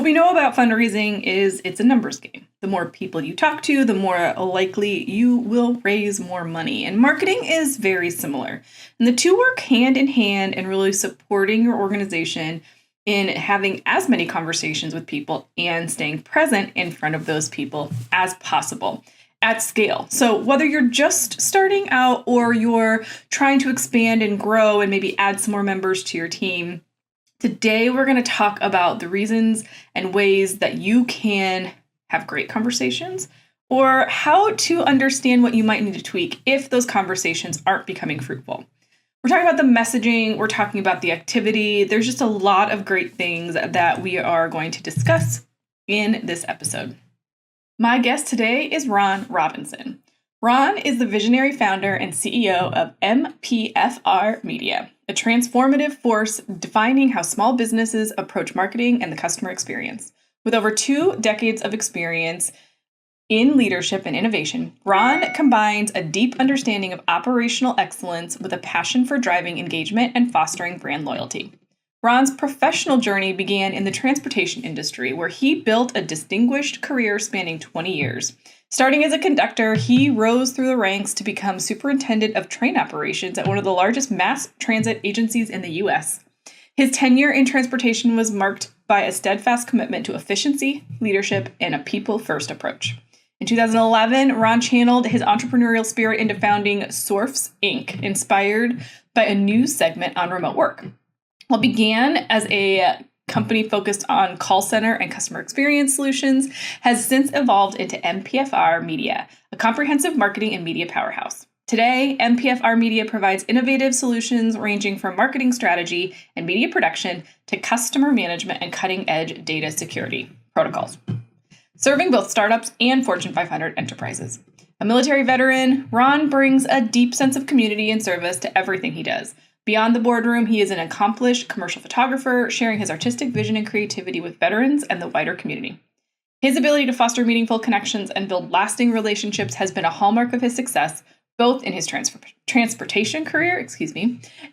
we know about fundraising is it's a numbers game. The more people you talk to, the more likely you will raise more money. And marketing is very similar. And the two work hand in hand in really supporting your organization in having as many conversations with people and staying present in front of those people as possible at scale. So whether you're just starting out or you're trying to expand and grow and maybe add some more members to your team, today we're going to talk about the reasons and ways that you can have great conversations or how to understand what you might need to tweak if those conversations aren't becoming fruitful. We're talking about the messaging, we're talking about the activity. There's just a lot of great things that we are going to discuss in this episode. My guest today is Ron Robinson. Ron is the visionary founder and CEO of MPFR Media, a transformative force defining how small businesses approach marketing and the customer experience. With over 2 decades of experience in leadership and innovation, Ron combines a deep understanding of operational excellence with a passion for driving engagement and fostering brand loyalty. Ron's professional journey began in the transportation industry, where he built a distinguished career spanning 20 years. Starting as a conductor, he rose through the ranks to become superintendent of train operations at one of the largest mass transit agencies in the U.S. His tenure in transportation was marked by a steadfast commitment to efficiency, leadership, and a people-first approach. In 2011, Ron channeled his entrepreneurial spirit into founding Sorfs, Inc., inspired by a news segment on remote work. What began as a company focused on call center and customer experience solutions has since evolved into MPFR Media, a comprehensive marketing and media powerhouse. Today, MPFR Media provides innovative solutions ranging from marketing strategy and media production to customer management and cutting-edge data security protocols, serving both startups and Fortune 500 enterprises. A military veteran, Ron brings a deep sense of community and service to everything he does. Beyond the boardroom, he is an accomplished commercial photographer, sharing his artistic vision and creativity with veterans and the wider community. His ability to foster meaningful connections and build lasting relationships has been a hallmark of his success, both in his transportation career,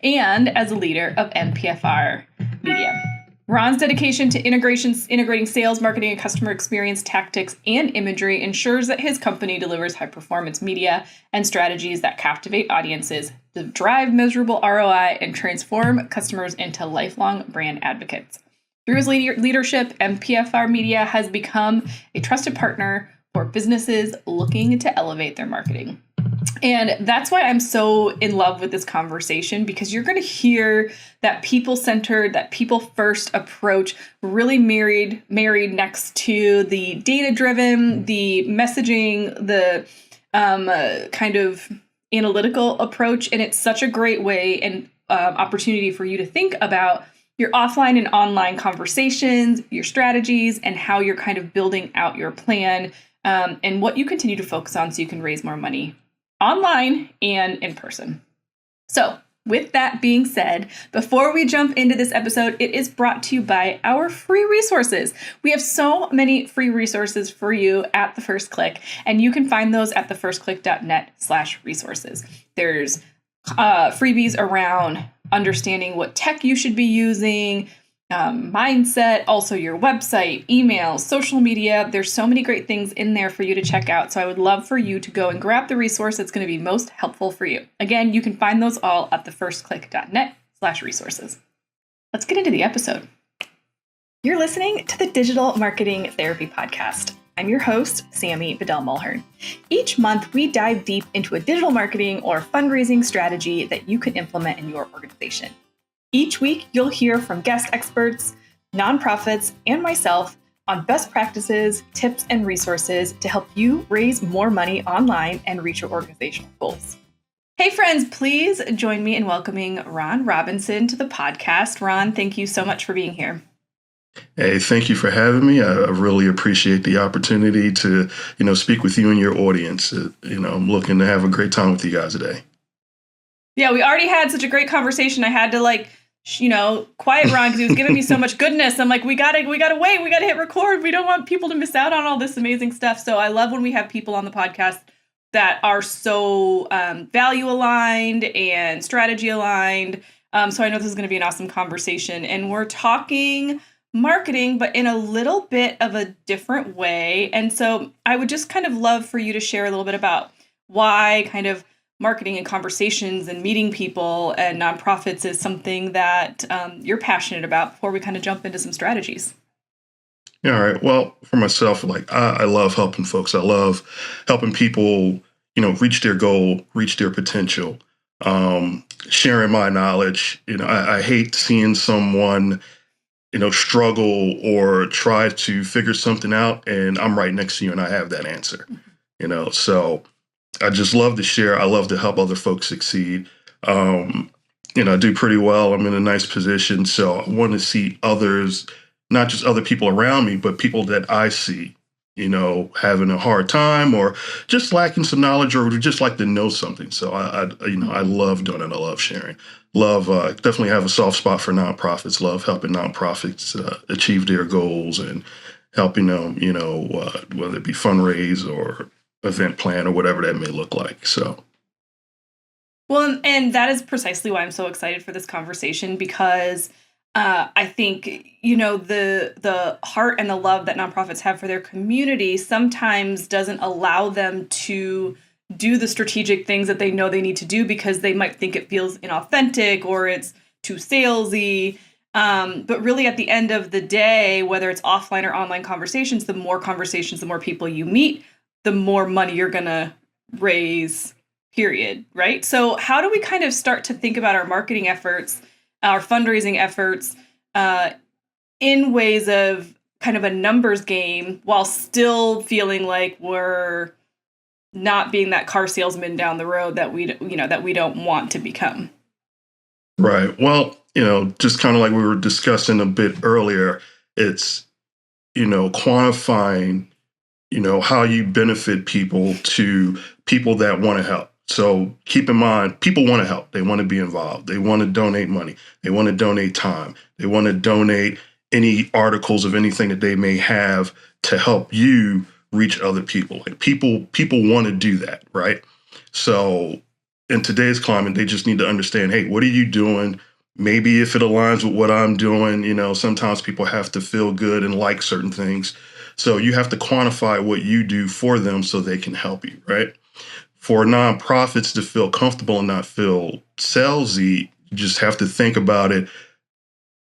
and as a leader of MPFR Media. Ron's dedication to integrating sales, marketing, and customer experience tactics and imagery ensures that his company delivers high-performance media and strategies that captivate audiences, to drive measurable ROI, and transform customers into lifelong brand advocates. Through his leadership, MPFR Media has become a trusted partner for businesses looking to elevate their marketing. And that's why I'm so in love with this conversation, because you're going to hear that people-centered, that people-first approach really married next to the data-driven, the messaging, the kind of analytical approach. And it's such a great way and opportunity for you to think about your offline and online conversations, your strategies, and how you're kind of building out your plan and what you continue to focus on so you can raise more money online and in person. So with that being said, before we jump into this episode, it is brought to you by our free resources. We have so many free resources for you at The First Click, and you can find those at thefirstclick.net/resources. There's freebies around understanding what tech you should be using, mindset, also your website, email, social media. There's so many great things in there for you to check out. So I would love for you to go and grab the resource that's going to be most helpful for you. Again, you can find those all at thefirstclick.net/resources. Let's get into the episode. You're listening to the Digital Marketing Therapy Podcast. I'm your host, Sammy Bedell-Mulhern. Each month, we dive deep into a digital marketing or fundraising strategy that you can implement in your organization. Each week, you'll hear from guest experts, nonprofits, and myself on best practices, tips, and resources to help you raise more money online and reach your organizational goals. Hey friends, please join me in welcoming Ron Robinson to the podcast. Ron, thank you so much for being here. Hey, thank you for having me. I really appreciate the opportunity to, speak with you and your audience. I'm looking to have a great time with you guys today. Yeah, we already had such a great conversation. I had to quiet Ron because he was giving me so much goodness. I'm like, we gotta wait. We gotta hit record. We don't want people to miss out on all this amazing stuff. So I love when we have people on the podcast that are so value aligned and strategy aligned. So I know this is going to be an awesome conversation. And we're talking marketing, but in a little bit of a different way. And so I would just kind of love for you to share a little bit about why kind of marketing and conversations and meeting people and nonprofits is something that you're passionate about before we kind of jump into some strategies. Yeah, all right. Well, for myself, like I love helping folks. I love helping people, reach their goal, reach their potential. Sharing my knowledge. I hate seeing someone, struggle or try to figure something out, and I'm right next to you and I have that answer. So I just love to share. I love to help other folks succeed. Um, I do pretty well. I'm in a nice position. So I want to see others, not just other people around me, but people that I see, having a hard time or just lacking some knowledge or would just like to know something. So I love doing it. I love sharing. Love, definitely have a soft spot for nonprofits. Love helping nonprofits achieve their goals and helping them, whether it be fundraise or event plan or whatever that may look like. So, Well, and that is precisely why I'm so excited for this conversation because I think the heart and the love that nonprofits have for their community sometimes doesn't allow them to do the strategic things that they know they need to do because they might think it feels inauthentic or it's too salesy. But really, at the end of the day, whether it's offline or online conversations, the more people you meet, the more money you're going to raise, period. Right. So how do we kind of start to think about our marketing efforts, our fundraising efforts in ways of kind of a numbers game while still feeling like we're not being that car salesman down the road that we don't want to become? right. Well, just kind of like we were discussing a bit earlier, it's, quantifying, how you benefit people to people that want to help. So keep in mind, people want to help. They want to be involved. They want to donate money. They want to donate time. They want to donate any articles of anything that they may have to help you reach other people. Like people want to do that, right? So in today's climate, they just need to understand, hey, what are you doing? Maybe if it aligns with what I'm doing, sometimes people have to feel good and like certain things. So you have to quantify what you do for them so they can help you, right? For nonprofits to feel comfortable and not feel salesy, you just have to think about it.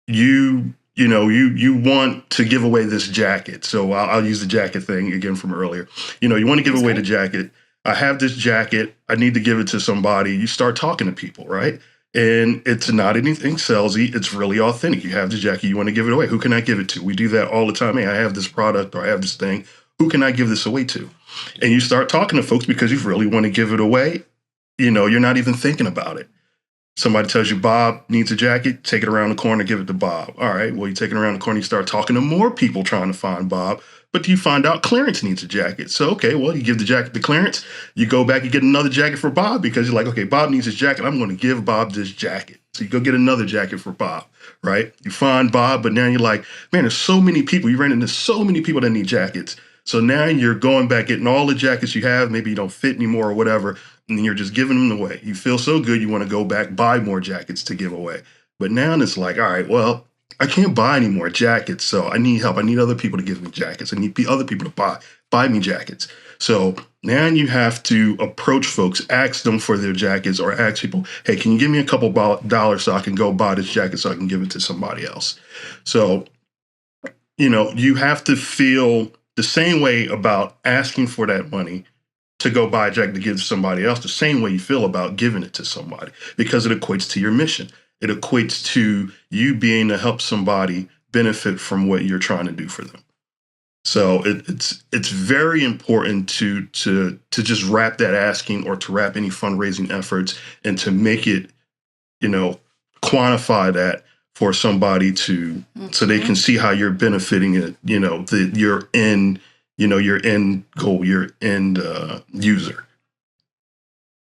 You want to give away this jacket. So I'll use the jacket thing again from earlier. You want to give away the jacket. I have this jacket. I need to give it to somebody. You start talking to people, right? And it's not anything salesy. It's really authentic. You have the jacket. You want to give it away. Who can I give it to? We do that all the time. Hey, I have this product or I have this thing. Who can I give this away to? And you start talking to folks because you really want to give it away. You're not even thinking about it. Somebody tells you Bob needs a jacket, take it around the corner, give it to Bob. All right, well, you take it around the corner, you start talking to more people trying to find Bob, but you find out Clarence needs a jacket. So, okay, well, you give the jacket to Clarence, you go back and get another jacket for Bob because you're like, okay, Bob needs his jacket. I'm going to give Bob this jacket. So you go get another jacket for Bob, right? You find Bob, but now you're like, man, there's so many people. You ran into so many people that need jackets. So now you're going back, getting all the jackets you have. Maybe you don't fit anymore or whatever. And you're just giving them away. You feel so good, you want to go back, buy more jackets to give away. But now it's like, all right, well, I can't buy any more jackets, so I need help. I need other people to give me jackets. I need other people to buy me jackets. So now you have to approach folks, ask them for their jackets, or ask people, hey, can you give me a couple dollars so I can go buy this jacket so I can give it to somebody else? So, you have to feel the same way about asking for that money to go buy a jacket to give to somebody else, the same way you feel about giving it to somebody, because it equates to your mission. It equates to you being to help somebody benefit from what you're trying to do for them. So it's very important to just wrap that asking or to wrap any fundraising efforts and to make it, quantify that for somebody to so they can see how you're benefiting it, your end goal, your end user.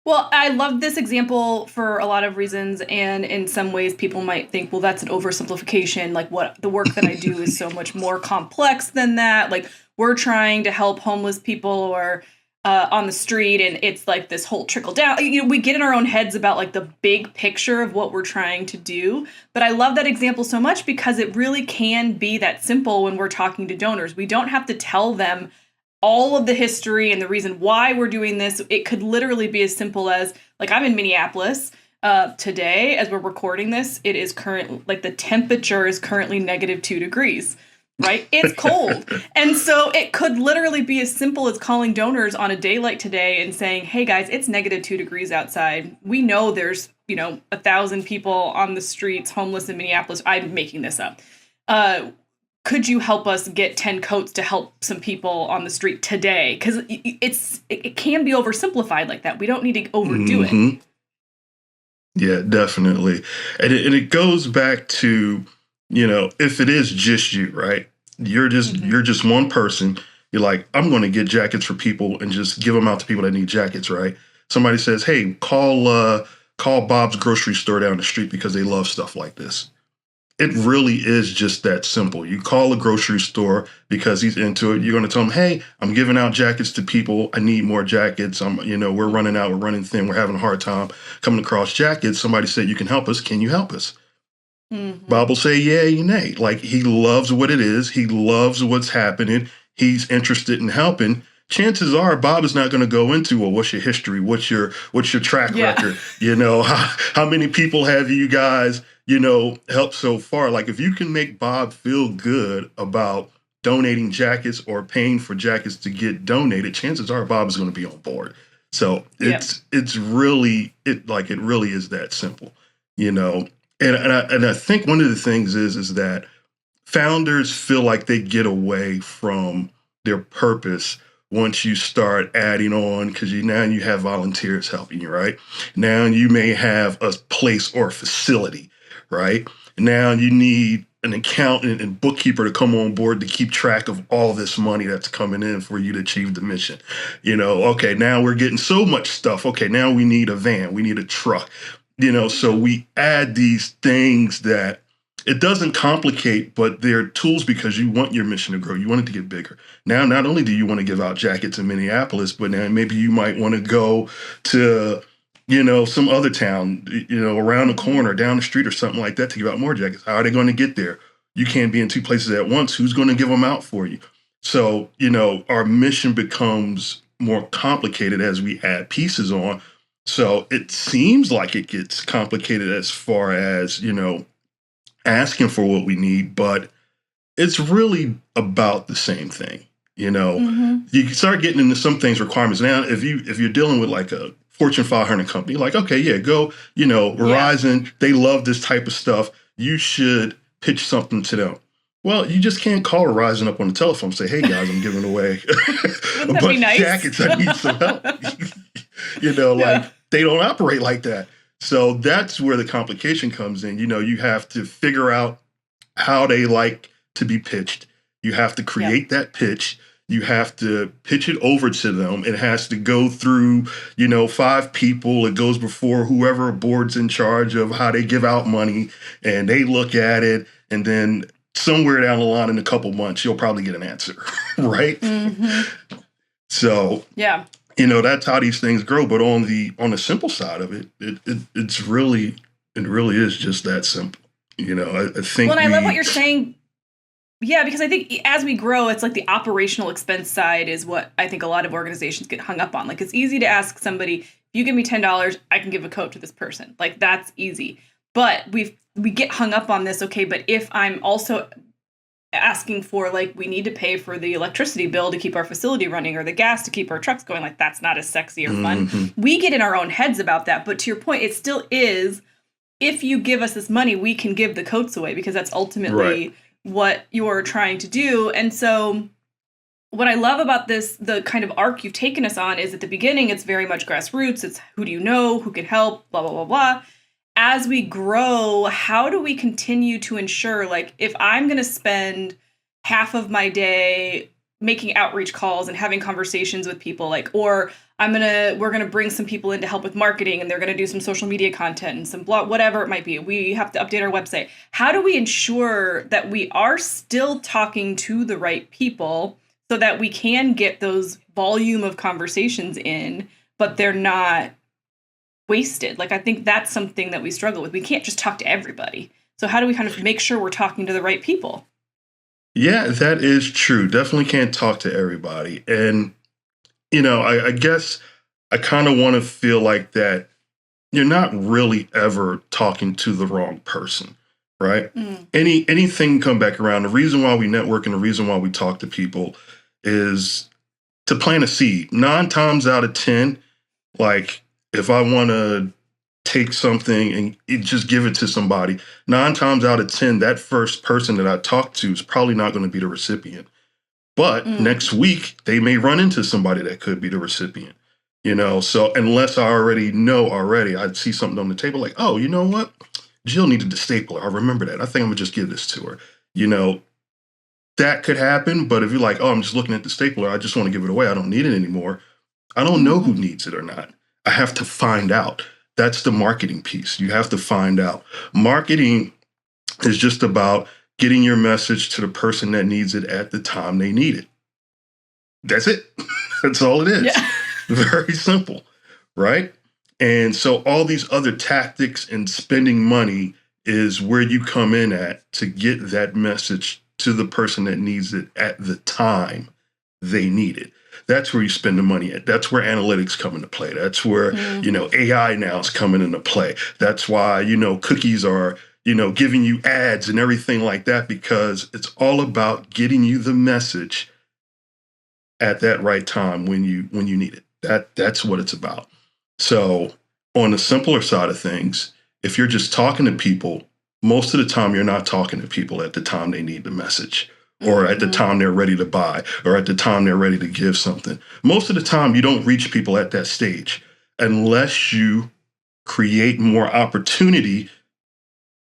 Well, I love this example for a lot of reasons. And in some ways, people might think, well, that's an oversimplification. Like, what the work that I do is so much more complex than that. Like, we're trying to help homeless people or on the street, and it's like this whole trickle down. We get in our own heads about like the big picture of what we're trying to do. But I love that example so much because it really can be that simple when we're talking to donors. We don't have to tell them all of the history and the reason why we're doing this. It could literally be as simple as, like, I'm in Minneapolis today as we're recording this. It is like the temperature is currently -2 degrees. Right? It's cold. And so it could literally be as simple as calling donors on a day like today and saying, hey guys, it's -2 degrees outside. We know there's, 1,000 people on the streets homeless in Minneapolis. I'm making this up. Could you help us get 10 coats to help some people on the street today? Because it can be oversimplified like that. We don't need to overdo it. Yeah, definitely. And it goes back to, if it is just you, right? You're just one person. You're like, I'm going to get jackets for people and just give them out to people that need jackets, right? Somebody says, hey, call Bob's grocery store down the street because they love stuff like this. It really is just that simple. You call a grocery store because he's into it. You're going to tell him, hey, I'm giving out jackets to people. I need more jackets. We're running out. We're running thin. We're having a hard time coming across jackets. Somebody said, you can help us. Can you help us? Mm-hmm. Bob will say, yeah, nay. Like, he loves what it is. He loves what's happening. He's interested in helping. Chances are Bob is not going to go into, well, what's your history? What's your track record? How many people have you guys, helped so far? Like, if you can make Bob feel good about donating jackets or paying for jackets to get donated, chances are Bob is going to be on board. So it really is that simple, And I think one of the things is that founders feel like they get away from their purpose once you start adding on, because now you have volunteers helping you, right? Now you may have a place or a facility, right? Now you need an accountant and bookkeeper to come on board to keep track of all this money that's coming in for you to achieve the mission. Okay, now we're getting so much stuff. Okay, now we need a van, we need a truck. So we add these things that it doesn't complicate, but they're tools because you want your mission to grow. You want it to get bigger. Now, not only do you want to give out jackets in Minneapolis, but now maybe you might want to go to, some other town, around the corner, down the street or something like that to give out more jackets. How are they going to get there? You can't be in two places at once. Who's going to give them out for you? So, our mission becomes more complicated as we add pieces on. So it seems like it gets complicated as far as, asking for what we need, but it's really about the same thing. You start getting into some things, requirements. Now, if you're dealing with like a Fortune 500 company, like, okay, yeah, go, Verizon, they love this type of stuff. You should pitch something to them. Well, you just can't call Verizon up on the telephone and say, hey guys, I'm giving away a bunch of jackets. I need some help. They don't operate like that. So that's where the complication comes in. You have to figure out how they like to be pitched. You have to create that pitch. You have to pitch it over to them. It has to go through, 5 people. It goes before whoever board's in charge of how they give out money, and they look at it. And then somewhere down the line in a couple months, you'll probably get an answer, right? Mm-hmm. So, that's how these things grow. But on the simple side of it, it really is just that simple. I think. Well, and I love what you're saying. Yeah, because I think as we grow, it's like the operational expense side is what I think a lot of organizations get hung up on. Like, it's easy to ask somebody, if you give me $10, I can give a coat to this person. Like, that's easy. But we get hung up on this. Okay, but if I'm also asking for, like, we need to pay for the electricity bill to keep our facility running or the gas to keep our trucks going, like, that's not as sexy or fun. Mm-hmm. We get in our own heads about that. But to your point, it still is, if you give us this money, we can give the coats away, because that's ultimately what you're trying to do. And so what I love about this, the kind of arc you've taken us on, is at the beginning, it's very much grassroots. It's who do you know, who can help, blah, blah, blah, blah. As we grow, how do we continue to ensure, like, if I'm going to spend half of my day making outreach calls and having conversations with people, like, or we're going to bring some people in to help with marketing, and they're going to do some social media content and some blog, whatever it might be. We have to update our website. How do we ensure that we are still talking to the right people so that we can get those volume of conversations in, but they're not wasted. Like, I think that's something that we struggle with. We can't just talk to everybody. So how do we kind of make sure we're talking to the right people? Yeah, that is true. Definitely can't talk to everybody. And, I guess I kind of want to feel like that you're not really ever talking to the wrong person, right? Mm. Anything come back around. The reason why we network and the reason why we talk to people is to plant a seed. 9 times out of 10, like if I want to take something and just give it to somebody, 9 times out of 10, that first person that I talk to is probably not going to be the recipient. But next week, they may run into somebody that could be the recipient. So unless I I'd see something on the table like, oh, you know what? Jill needed the stapler. I remember that. I think I'm gonna just give this to her. That could happen. But if you're like, oh, I'm just looking at the stapler, I just want to give it away. I don't need it anymore. I don't know who needs it or not. I have to find out. That's the marketing piece. You have to find out. Marketing is just about getting your message to the person that needs it at the time they need it. That's it. That's all it is. Yeah. Very simple, right? And so all these other tactics and spending money is where you come in at to get that message to the person that needs it at the time they need it. That's where you spend the money at. That's where analytics come into play. That's where, AI now is coming into play. That's why, cookies are, giving you ads and everything like that, because it's all about getting you the message at that right time when you need it. That's what it's about. So on the simpler side of things, if you're just talking to people, most of the time you're not talking to people at the time they need the message, or at the time they're ready to buy, or at the time they're ready to give something. Most of the time you don't reach people at that stage unless you create more opportunity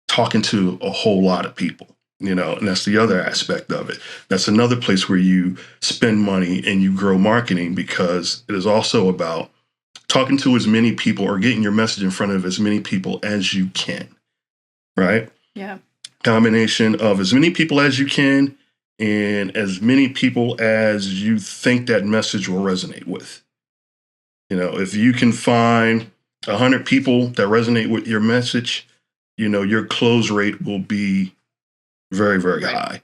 talking to a whole lot of people. And that's the other aspect of it. That's another place where you spend money and you grow marketing, because it is also about talking to as many people or getting your message in front of as many people as you can, right? Yeah. Combination of as many people as you can and as many people as you think that message will resonate with. If you can find 100 people that resonate with your message, your close rate will be very, very high.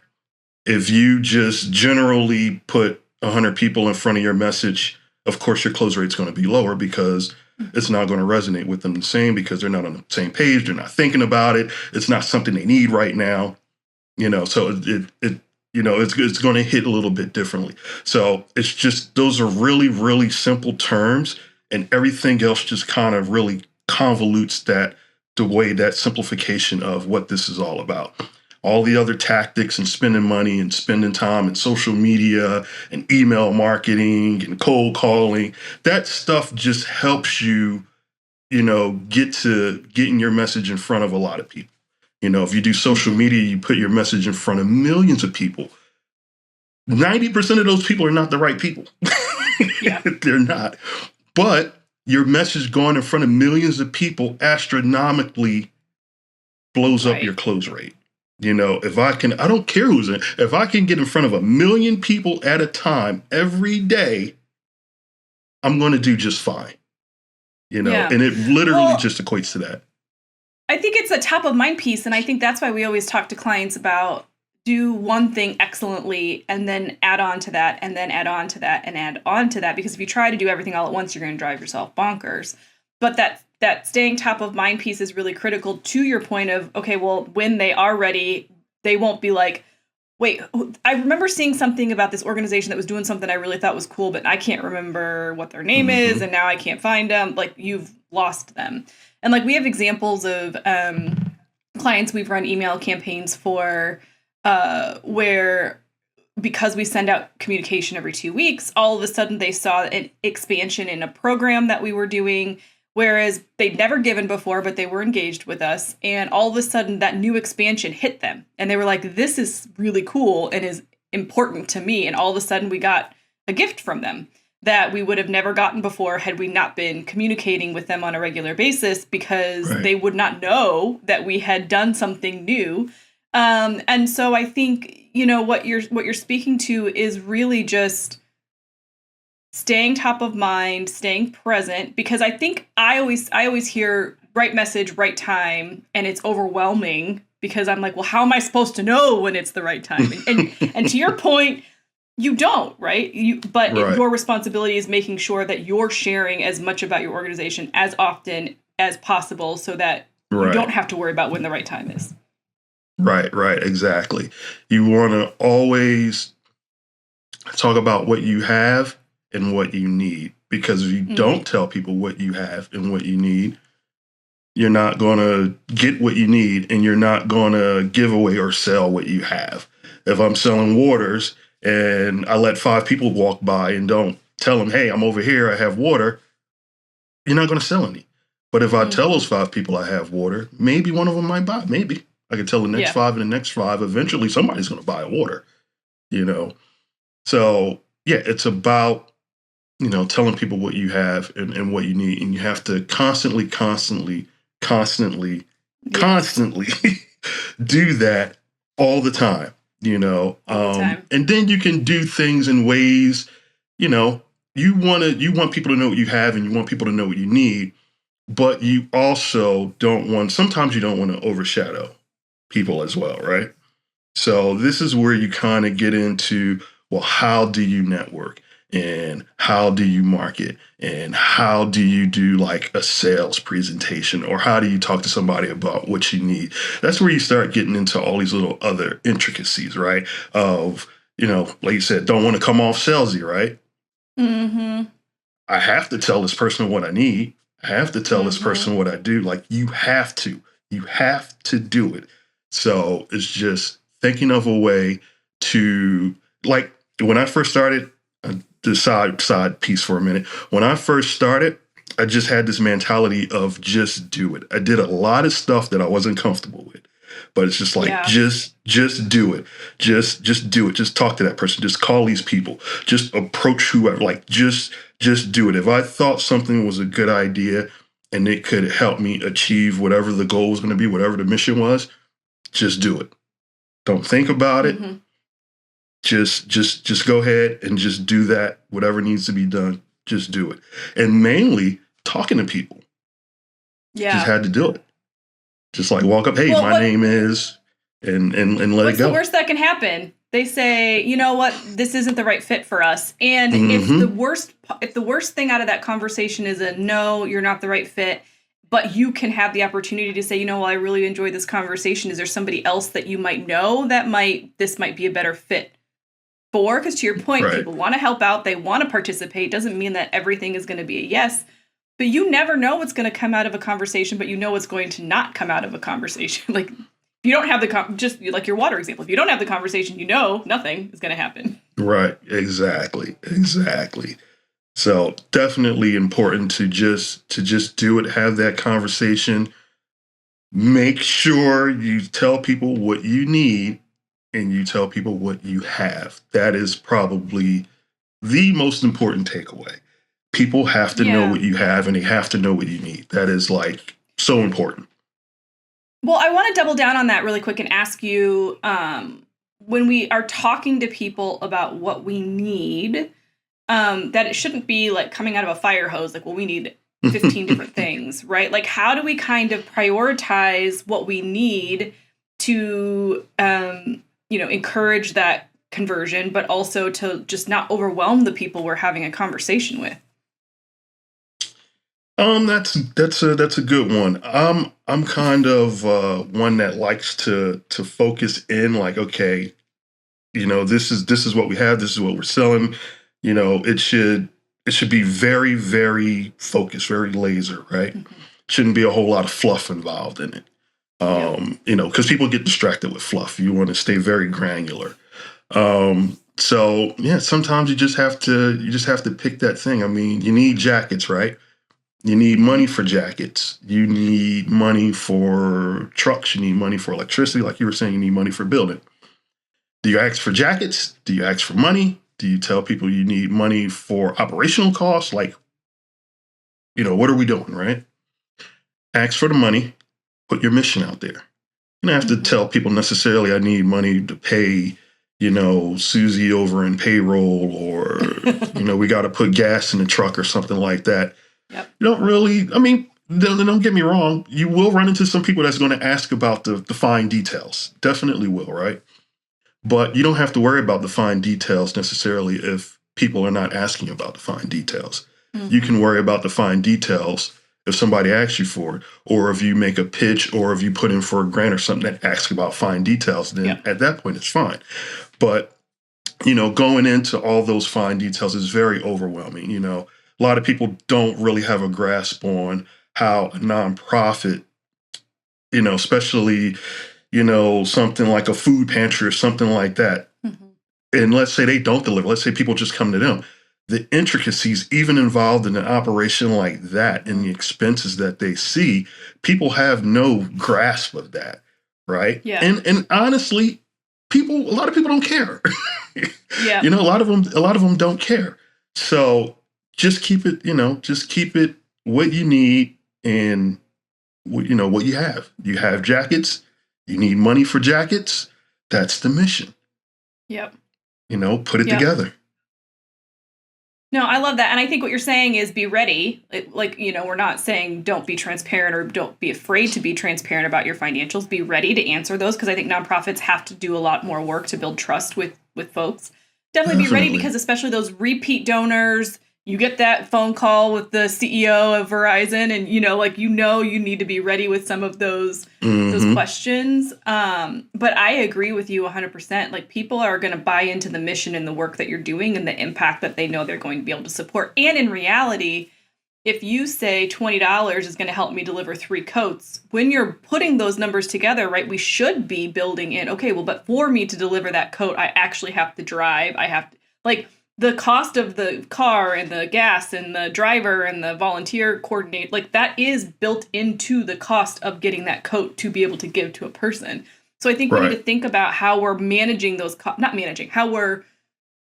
If you just generally put 100 people in front of your message, of course, your close rate's going to be lower, because it's not going to resonate with them the same, because they're not on the same page. They're not thinking about it. It's not something they need right now. So it's going to hit a little bit differently. So it's just, those are really, really simple terms, and everything else just kind of really convolutes the way that simplification of what this is all about. All the other tactics and spending money and spending time and social media and email marketing and cold calling, that stuff just helps you, get to getting your message in front of a lot of people. If you do social media, you put your message in front of millions of people. 90% of those people are not the right people. Yeah. They're not. But your message going in front of millions of people astronomically blows up your close rate. I don't care who's in, if I can get in front of 1 million people at a time every day, I'm going to do just fine. And it literally just equates to that. I think it's a top of mind piece. And I think that's why we always talk to clients about do one thing excellently and then add on to that, and then add on to that, and add on to that. Because if you try to do everything all at once, you're going to drive yourself bonkers. But that staying top of mind piece is really critical to your point of, okay, well, when they are ready, they won't be like, wait, I remember seeing something about this organization that was doing something I really thought was cool, but I can't remember what their name is, and now I can't find them. Like, you've lost them. And like, we have examples of clients we've run email campaigns for where, because we send out communication every 2 weeks, all of a sudden they saw an expansion in a program that we were doing, whereas they'd never given before, but they were engaged with us. And all of a sudden that new expansion hit them. And they were like, this is really cool and is important to me. And all of a sudden we got a gift from them that we would have never gotten before had we not been communicating with them on a regular basis, because they would not know that we had done something new And so I think, what you're speaking to is really just staying top of mind, staying present, because I think I always hear right message, right time, and it's overwhelming because I'm like, well, how am I supposed to know when it's the right time? And to your point, you don't, right? Right. Your responsibility is making sure that you're sharing as much about your organization as often as possible so that you don't Right. have to worry about when the right time is. Right. Right. Exactly. You want to always talk about what you have and what you need, because if you Mm, don't tell people what you have and what you need, you're not going to get what you need, and you're not going to give away or sell what you have. If I'm selling waters and I let 5 people walk by and don't tell them, hey, I'm over here, I have water, you're not going to sell any. But if I tell those hmm 5 people I have water, maybe one of them might buy. Maybe I can tell the next Yeah. 5 and the next 5. Eventually, somebody's going to buy water, you know? So, yeah, it's about, telling people what you have and what you need. And you have to constantly, Yes. constantly do that all the time, All the time. and then you can do things in ways, you know, you want people to know what you have and you want people to know what you need, but you also sometimes you don't want to overshadow people as well, right? So this is where you kind of get into, well, how do you network and how do you market and how do you do like a sales presentation, or how do you talk to somebody about what you need? That's where you start getting into all these little other intricacies, right? Of, like you said, don't want to come off salesy, right? hmm I have to tell this person what I need. I have to tell this hmm person what I do. Like, you have to do it. So it's just thinking of a way to, like, when I first started, the side piece for a minute. When I first started, I just had this mentality of just do it. I did a lot of stuff that I wasn't comfortable with, but it's just like, Yeah. just do it. Just do it. Just talk to that person. Just call these people. Just approach whoever. Like, just do it. If I thought something was a good idea and it could help me achieve whatever the goal was going to be, whatever the mission was, just do it. Don't think about it. hmm Just go ahead and just do that. Whatever needs to be done, just do it. And mainly talking to people. Just Yeah. had to do it. Just like walk up, hey, Well, my name is, and let it what's the go. worst that can happen? They say, you know what, this isn't the right fit for us. And Mm-hmm. if the worst thing out of that conversation is a no, you're not the right fit, but you can have the opportunity to say, well, I really enjoyed this conversation. Is there somebody else that you might know that this might be a better fit for? Because to your point, Right. people want to help out, they want to participate. Doesn't mean that everything is going to be a yes, but you never know what's going to come out of a conversation, but you know what's going to not come out of a conversation. Like, if you don't have just like your water example, if you don't have the conversation, nothing is going to happen. Right. Exactly. So definitely important to just do it, have that conversation. Make sure you tell people what you need and you tell people what you have. That is probably the most important takeaway. People have to know Yeah. what you have and they have to know what you need. That is like so important. Well, I want to double down on that really quick and ask you, when we are talking to people about what we need, that it shouldn't be like coming out of a fire hose, like, well, we need 15 different things, right? Like, how do we kind of prioritize what we need to, encourage that conversion, but also to just not overwhelm the people we're having a conversation with? That's a good one. I'm kind of one that likes to focus in, like, okay, this is what we have, this is what we're selling. It should be very, very focused, very laser, right? Mhm. Shouldn't be a whole lot of fluff involved in it. Yep. Because people get distracted with fluff. You want to stay very granular. So yeah, sometimes you just have to pick that thing. I mean, you need jackets, right? You need hmm money for jackets. You need money for trucks. You need money for electricity. Like you were saying, you need money for building. Do you ask for jackets? Do you ask for money? Do you tell people you need money for operational costs? Like, what are we doing, right? Ask for the money, put your mission out there. You don't have to Mhm. tell people necessarily I need money to pay, Susie over in payroll, or, we got to put gas in the truck or something like that. Yep. You don't really, I mean, don't get me wrong. You will run into some people that's going to ask about the fine details. Definitely will, right? But you don't have to worry about the fine details necessarily if people are not asking about the fine details. You Mhm. can worry about the fine details if somebody asks you for it, or if you make a pitch, or if you put in for a grant or something that asks about fine details, then Yep. at that point it's fine. But, going into all those fine details is very overwhelming. A lot of people don't really have a grasp on how a nonprofit, especially, something like a food pantry or something like that, Mhm. and let's say they don't deliver, let's say people just come to them, the intricacies even involved in an operation like that and the Mhm. expenses that they see, people have no grasp of that, right? Yeah. And honestly, a lot of people don't care. Yeah. A lot of them don't care. So just keep it what you need, and what you have. You have jackets, you need money for jackets. That's the mission. Yep. Put it Yep. together. No, I love that. And I think what you're saying is be ready. We're not saying don't be transparent or don't be afraid to be transparent about your financials. Be ready to answer those, because I think nonprofits have to do a lot more work to build trust with folks. Definitely be ready, Definitely. because especially those repeat donors, you get that phone call with the CEO of Verizon, and you need to be ready with some of those Hmm. questions. But I agree with you 100%. Like, people are going to buy into the mission and the work that you're doing and the impact that they know they're going to be able to support. And in reality, if you say $20 is going to help me deliver 3 coats, when you're putting those numbers together, right, we should be building in, okay, well, but for me to deliver that coat, I actually have to drive. I have to, like, the cost of the car and the gas and the driver and the volunteer coordinate, like, that is built into the cost of getting that coat to be able to give to a person. So I think we need to Right. think about how we're managing those, not managing, how we're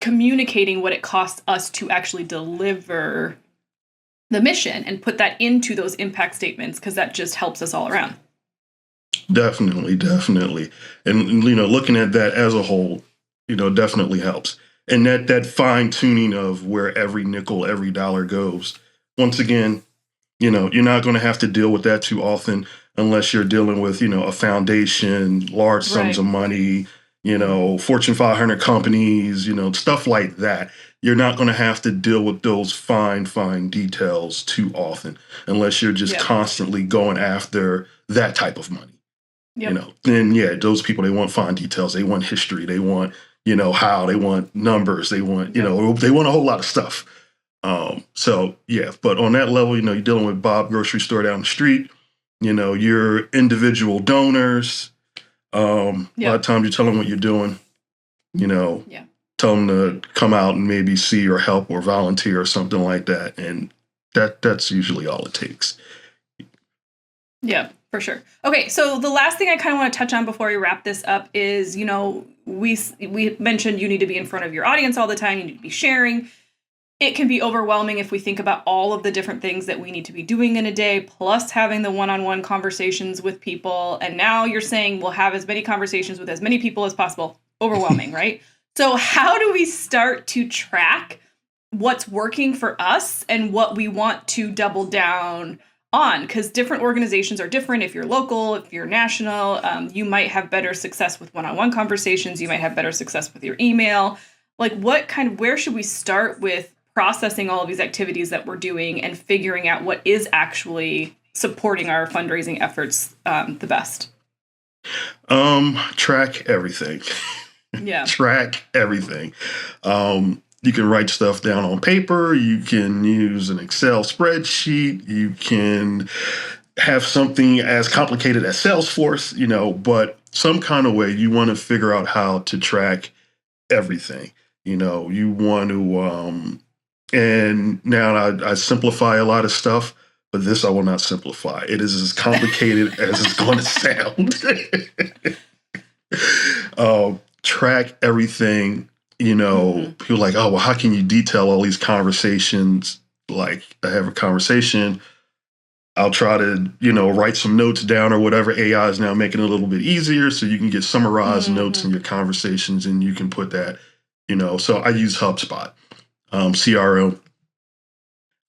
communicating what it costs us to actually deliver the mission and put that into those impact statements, because that just helps us all around. Definitely, definitely. And looking at that as a whole, definitely helps. And that fine tuning of where every nickel, every dollar goes. Once again, you're not going to have to deal with that too often unless you're dealing with, a foundation, large sums of Right. money, Fortune 500 companies, stuff like that. You're not going to have to deal with those fine, fine details too often unless you're just Yep. constantly going after that type of money. Yep. Then yeah, those people, they want fine details, they want history, they want, how, they want numbers, they want, Yep. they want a whole lot of stuff. So yeah, but on that level, you're dealing with Bob grocery store down the street, your individual donors. A lot of Yep. times you tell them what you're doing, you know, Yeah. tell them to come out and maybe see or help or volunteer or something like that. And that's usually all it takes. Yeah, for sure. Okay, so the last thing I kind of want to touch on before we wrap this up is, we mentioned you need to be in front of your audience all the time. You need to be sharing. It can be overwhelming if we think about all of the different things that we need to be doing in a day, plus having the one-on-one conversations with people. And now you're saying we'll have as many conversations with as many people as possible. Overwhelming, right? So how do we start to track what's working for us and what we want to double down on? Because different organizations are different. If you're local, if you're national, you might have better success with one-on-one conversations. You might have better success with your email. Like, where should we start with processing all of these activities that we're doing and figuring out what is actually supporting our fundraising efforts the best? Track everything. Yeah. Track everything. You can write stuff down on paper. You can use an Excel spreadsheet. You can have something as complicated as Salesforce, but some kind of way you want to figure out how to track everything. You want to, and now I simplify a lot of stuff, but this I will not simplify. It is as complicated as it's going to sound. Track everything. Hmm. People are like, oh, well, how can you detail all these conversations? Like, I have a conversation. I'll try to, write some notes down or whatever. AI is now making it a little bit easier so you can get summarized notes in your conversations and you can put that, so I use HubSpot, CRM. If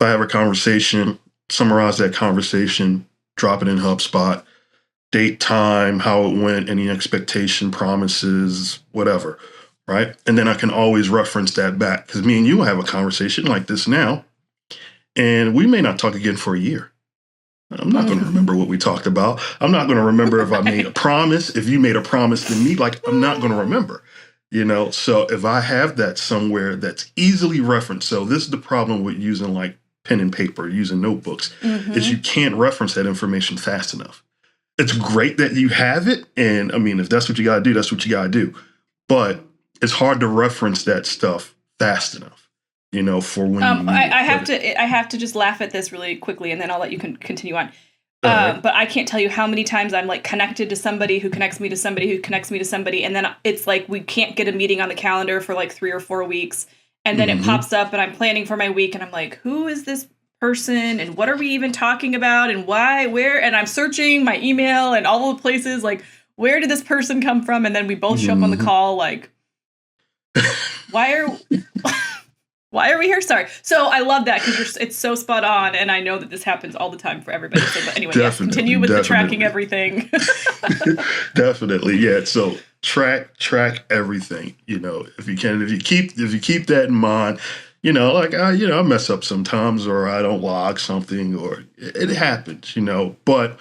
I have a conversation, summarize that conversation, drop it in HubSpot, date, time, how it went, any expectation, promises, whatever, right? And then I can always reference that back because me and you have a conversation like this now, and we may not talk again for a year. I'm not going to remember what we talked about. I'm not going to remember if I made a promise, if you made a promise to me, like I'm not going to remember, So if I have that somewhere that's easily referenced, so this is the problem with using like pen and paper, using notebooks, is you can't reference that information fast enough. It's great that you have it. And I mean, if that's what you got to do, that's what you got to do. But it's hard to reference that stuff fast enough. For when you need I have to just laugh at this really quickly, and then I'll let you continue on. But I can't tell you how many times I'm like connected to somebody who connects me to somebody who connects me to somebody, and then it's like we can't get a meeting on the calendar for like 3 or 4 weeks, and then it pops up, and I'm planning for my week, and I'm like, who is this person, and what are we even talking about, and why, where? And I'm searching my email and all the places, like, where did this person come from? And then we both show up on the call, like, why are we here? Sorry. So I love that because it's so spot on, and I know that this happens all the time for everybody. So, but anyway, yes, continue with the tracking everything. Definitely, yeah. So track everything. If you can, if you keep that in mind, like I mess up sometimes, or I don't log something, or it happens, But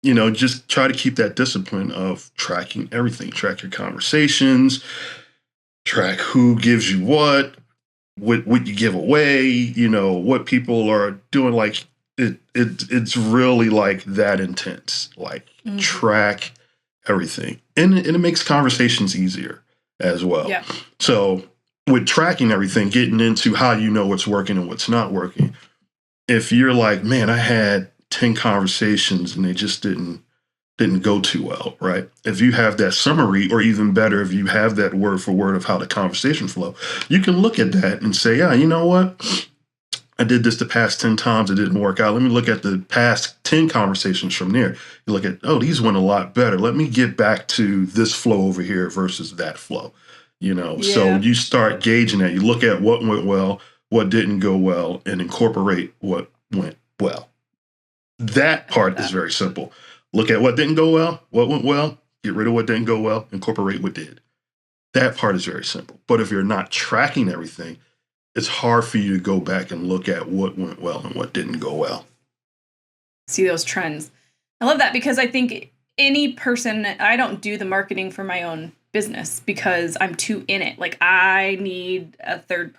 just try to keep that discipline of tracking everything. Track your conversations. Track who gives you what you give away, what people are doing. Like it's really like that intense. Like track everything, and it makes conversations easier as well. Yeah. So with tracking everything, getting into how you know what's working and what's not working. If you're like, man, I had 10 conversations and they just didn't go too well, right? If you have that summary, or even better, if you have that word for word of how the conversation flow, you can look at that and say, yeah, you know what? I did this the past 10 times. It didn't work out. Let me look at the past 10 conversations from there. You look at, oh, these went a lot better. Let me get back to this flow over here versus that flow, So you start gauging that. You look at what went well, what didn't go well, and incorporate what went well. That part is very simple. Look at what didn't go well, what went well, get rid of what didn't go well, incorporate what did. That part is very simple. But if you're not tracking everything, it's hard for you to go back and look at what went well and what didn't go well. See those trends. I love that because I think any person, I don't do the marketing for my own business because I'm too in it. Like I need a third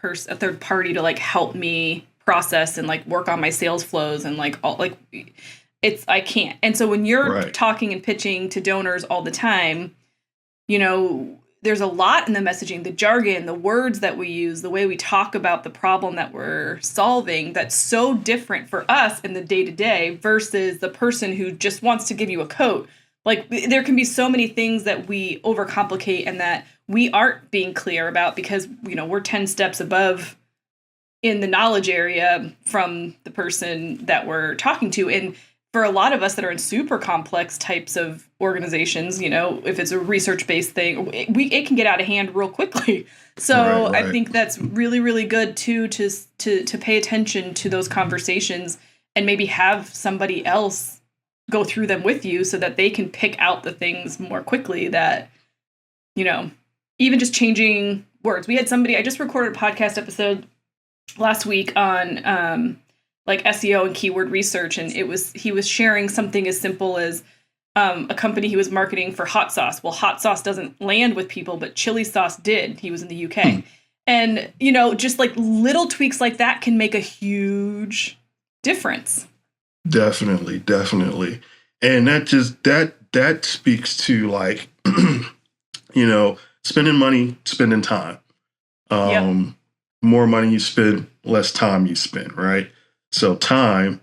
party to like help me process and like work on my sales flows and like all like I can't. And so when you're talking and pitching to donors all the time, there's a lot in the messaging, the jargon, the words that we use, the way we talk about the problem that we're solving that's so different for us in the day-to-day versus the person who just wants to give you a quote. Like there can be so many things that we overcomplicate and that we aren't being clear about because, we're 10 steps above in the knowledge area from the person that we're talking to. And for a lot of us that are in super complex types of organizations, if it's a research-based thing, it can get out of hand real quickly. So right. I think that's really, really good too, to pay attention to those conversations and maybe have somebody else go through them with you so that they can pick out the things more quickly that, even just changing words. We had somebody, I just recorded a podcast episode last week on, like SEO and keyword research. And he was sharing something as simple as a company he was marketing for hot sauce. Well, hot sauce doesn't land with people, but chili sauce did. He was in the UK. And, just like little tweaks like that can make a huge difference. Definitely. And that speaks to like, spending money, spending time. More money you spend, less time you spend, right? So time,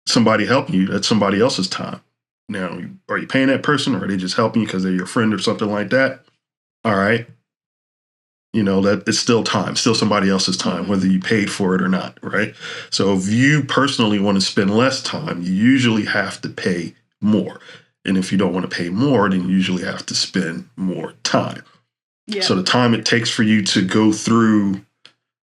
somebody helping you, that's somebody else's time. Now, are you paying that person or are they just helping you because they're your friend or something like that? All right. that it's still time, still somebody else's time, whether you paid for it or not, right? So if you personally want to spend less time, you usually have to pay more. And if you don't want to pay more, then you usually have to spend more time. Yeah. So the time it takes for you to go through,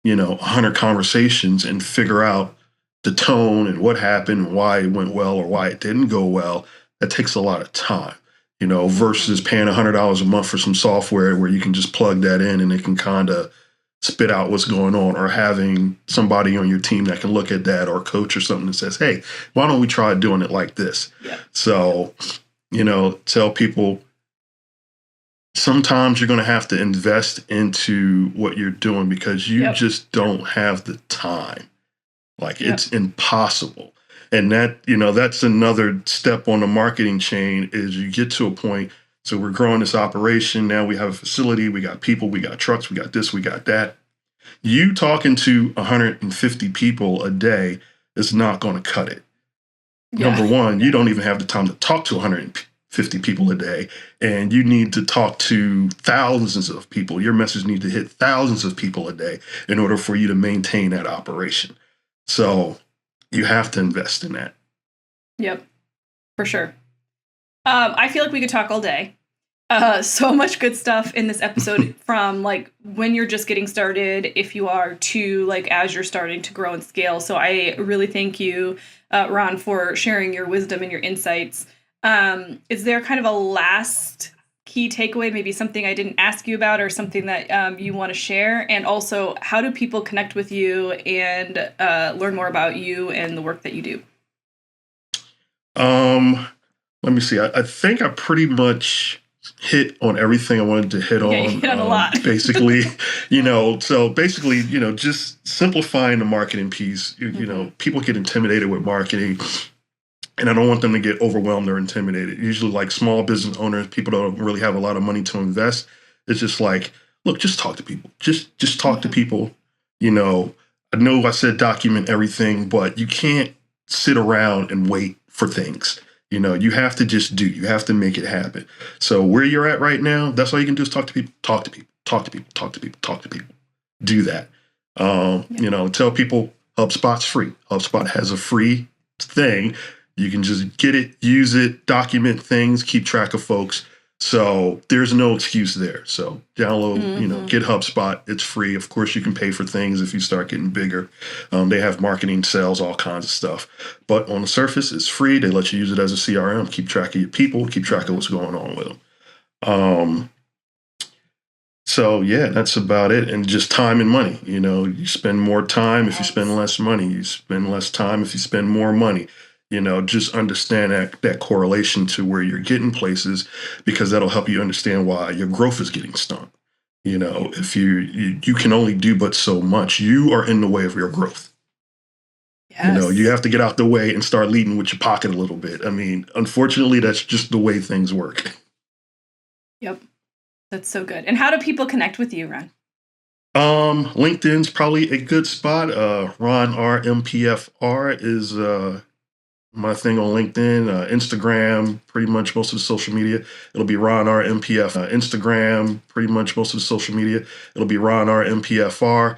100 conversations and figure out the tone and what happened, why it went well or why it didn't go well, that takes a lot of time. Versus paying $100 a month for some software where you can just plug that in and it can kind of spit out what's going on, or having somebody on your team that can look at that, or a coach or something that says, hey, why don't we try doing it like this? Yeah. So, tell people sometimes you're going to have to invest into what you're doing because you just don't have the time. Like it's impossible. And that's another step on the marketing chain is you get to a point. So we're growing this operation. Now we have a facility. We got people. We got trucks. We got this. We got that. You talking to 150 people a day is not going to cut it. Yeah. Number one, you don't even have the time to talk to 150 people a day. And you need to talk to thousands of people. Your message needs to hit thousands of people a day in order for you to maintain that operation. So you have to invest in that. Yep, for sure. I feel like we could talk all day. So much good stuff in this episode from like when you're just getting started, if you are, to like as you're starting to grow and scale. So I really thank you, Ron, for sharing your wisdom and your insights. Is there kind of a last key takeaway, maybe something I didn't ask you about or something that you want to share? And also, how do people connect with you and learn more about you and the work that you do? Let me see. I think I pretty much hit on everything I wanted to hit on. You hit on a lot. Basically, just simplifying the marketing piece. People get intimidated with marketing. And I don't want them to get overwhelmed or intimidated. Usually like small business owners, people don't really have a lot of money to invest. It's just like, look, just talk to people. Just talk to people. I know I said document everything, but you can't sit around and wait for things. You have to just do. You have to make it happen. So where you're at right now, that's all you can do is talk to people, talk to people, talk to people, talk to people, talk to people. Do that. Tell people HubSpot's free. HubSpot has a free thing. You can just get it, use it, document things, keep track of folks. So there's no excuse there. So download, get HubSpot. It's free. Of course, you can pay for things if you start getting bigger. They have marketing, sales, all kinds of stuff. But on the surface, it's free. They let you use it as a CRM, keep track of your people, keep track of what's going on with them. So yeah, that's about it. And just time and money. You spend more time if you spend less money. You spend less time if you spend more money. Just understand that correlation to where you're getting places, because that'll help you understand why your growth is getting stunk. If you can only do but so much, you are in the way of your growth. Yes. You have to get out the way and start leading with your pocket a little bit. I mean, unfortunately, that's just the way things work. Yep. That's so good. And how do people connect with you, Ron? LinkedIn's probably a good spot. Ron R. MPFR is my thing on LinkedIn. Instagram, pretty much most of the social media. It'll be Ron R. MPF. Instagram, pretty much most of the social media. It'll be Ron R. MPFR.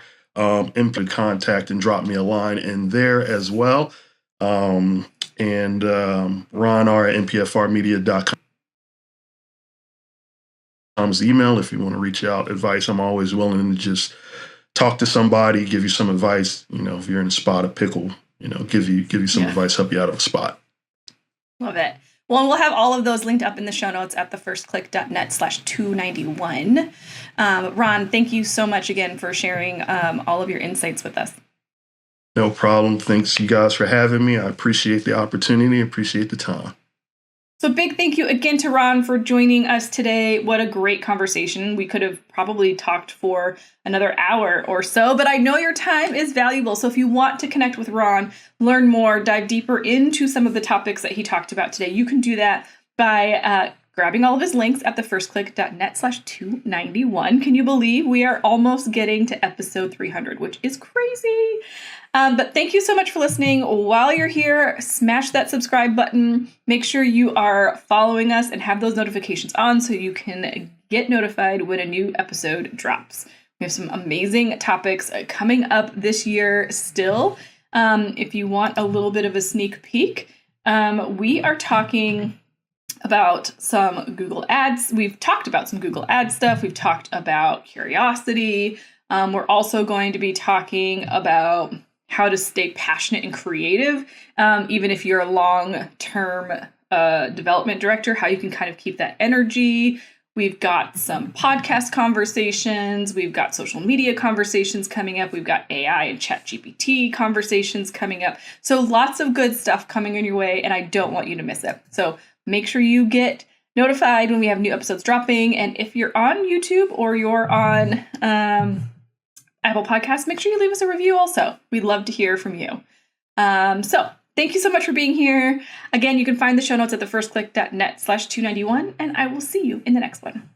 Input, contact, and drop me a line in there as well. Ron R. MPFRmedia.com. Tom's email if you want to reach out, advice. I'm always willing to just talk to somebody, give you some advice. If you're in a spot, a pickle, give you some advice, help you out of a spot. Love it. Well, we'll have all of those linked up in the show notes at thefirstclick.net/291. Ron, thank you so much again for sharing all of your insights with us. No problem. Thanks you guys for having me. I appreciate the opportunity. Appreciate the time. So big thank you again to Ron for joining us today. What a great conversation. We could have probably talked for another hour or so, but I know your time is valuable. So if you want to connect with Ron, learn more, dive deeper into some of the topics that he talked about today, you can do that by grabbing all of his links at thefirstclick.net/291. Can you believe we are almost getting to episode 300, which is crazy. But thank you so much for listening. While you're here, smash that subscribe button. Make sure you are following us and have those notifications on so you can get notified when a new episode drops. We have some amazing topics coming up this year still. If you want a little bit of a sneak peek, we are talking about some Google Ads. We've talked about some Google Ads stuff. We've talked about curiosity. We're also going to be talking about how to stay passionate and creative, even if you're a long-term development director, how you can kind of keep that energy. We've got some podcast conversations. We've got social media conversations coming up. We've got AI and ChatGPT conversations coming up. So lots of good stuff coming in your way, and I don't want you to miss it. So make sure you get notified when we have new episodes dropping. And if you're on YouTube or you're on Apple Podcasts, make sure you leave us a review also. We'd love to hear from you. So thank you so much for being here. Again, you can find the show notes at thefirstclick.net/291, and I will see you in the next one.